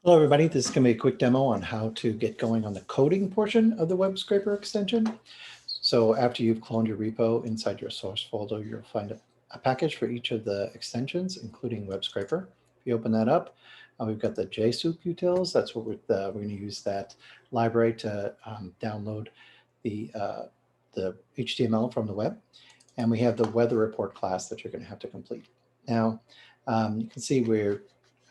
Hello, everybody. This is going to be a quick demo on how to get going on the coding portion of the web scraper extension. So after you've cloned your repo inside your source folder, you'll find a package for each of the extensions, including web scraper. If you open that up, we've got the JSoup utils. That's what we're going to use that library to download the HTML from the web. And we have the weather report class that you're going to have to complete. Now, you can see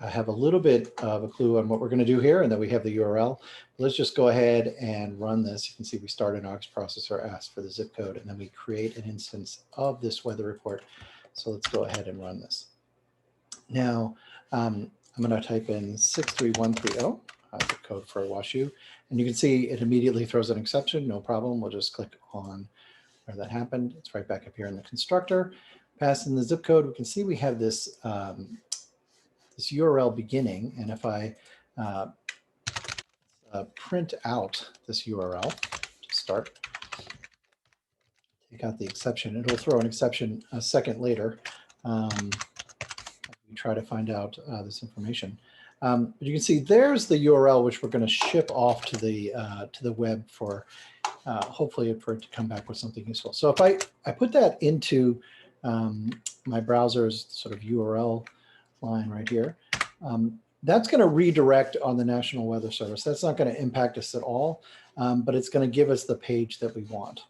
I have a little bit of a clue on what we're going to do here, and then we have the URL. Let's just go ahead and run this. You can see we start an aux processor, ask for the zip code, and then we create an instance of this weather report. So let's go ahead and run this. Now, I'm going to type in 63130, the code for WashU, and you can see it immediately throws an exception. No problem. We'll just click on where that happened. It's right back up here in the constructor. Pass in the zip code. We can see we have this this URL beginning, and if I print out this URL to start, take out the exception, it'll throw an exception a second later. We try to find out this information. But you can see there's the URL which we're going to ship off to the web for hopefully for it to come back with something useful. So if I put that into my browser's sort of URL line right here, that's going to redirect on the National Weather Service. That's not going to impact us at all, but it's going to give us the page that we want.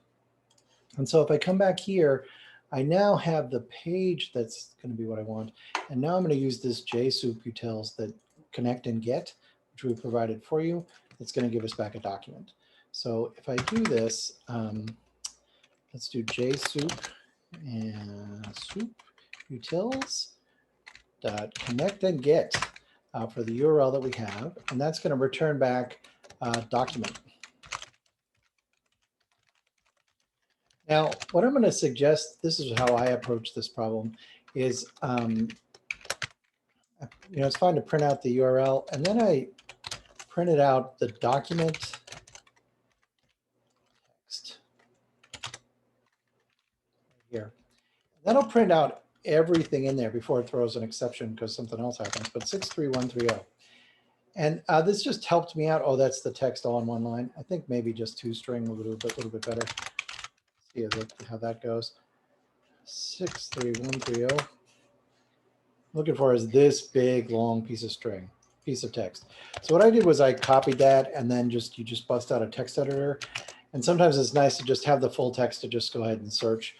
And so if I come back here, I now have the page that's going to be what I want. And now I'm going to use this JSoup utils that connect and get, which we provided for you. It's going to give us back a document. So if I do this, let's do JSoup and soup utils dot connect and get for the URL that we have, and that's going to return back a document. Now, what I'm going to suggest, this is how I approach this problem, is it's fine to print out the URL, and then I printed out the document text here. That'll print out everything in there before it throws an exception because something else happens, but 63130. And this just helped me out. Oh, that's the text all in one line. I think maybe just two string a little bit better. See how that goes. 63130. Looking for is this big long piece of text. So what I did was I copied that, and then you just bust out a text editor. And sometimes it's nice to just have the full text to just go ahead and search.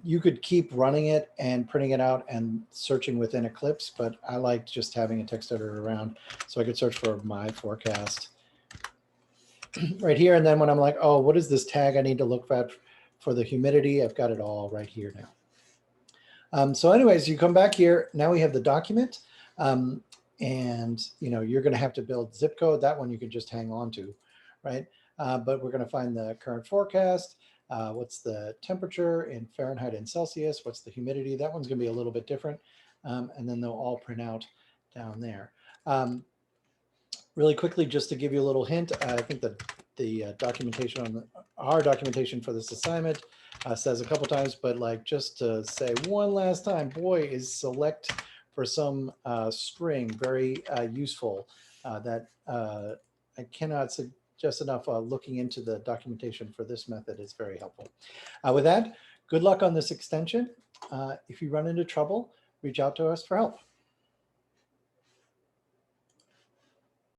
You could keep running it and printing it out and searching within Eclipse, but I liked just having a text editor around so I could search for my forecast right here. And then when I'm like, oh, what is this tag I need to look at for the humidity? I've got it all right here now. So anyways, you come back here. Now we have the document. And you're going to have to build zip code. That one you can just hang on to, right? But we're going to find the current forecast. What's the temperature in Fahrenheit and Celsius? What's the humidity? That one's going to be a little bit different. And then they'll all print out down there. Really quickly, just to give you a little hint, I think that the documentation on our documentation for this assignment says a couple times, but like just to say one last time, boy, is select for some string very useful that I cannot suggest enough. Looking into the documentation for this method is very helpful. With that, good luck on this extension. If you run into trouble, reach out to us for help.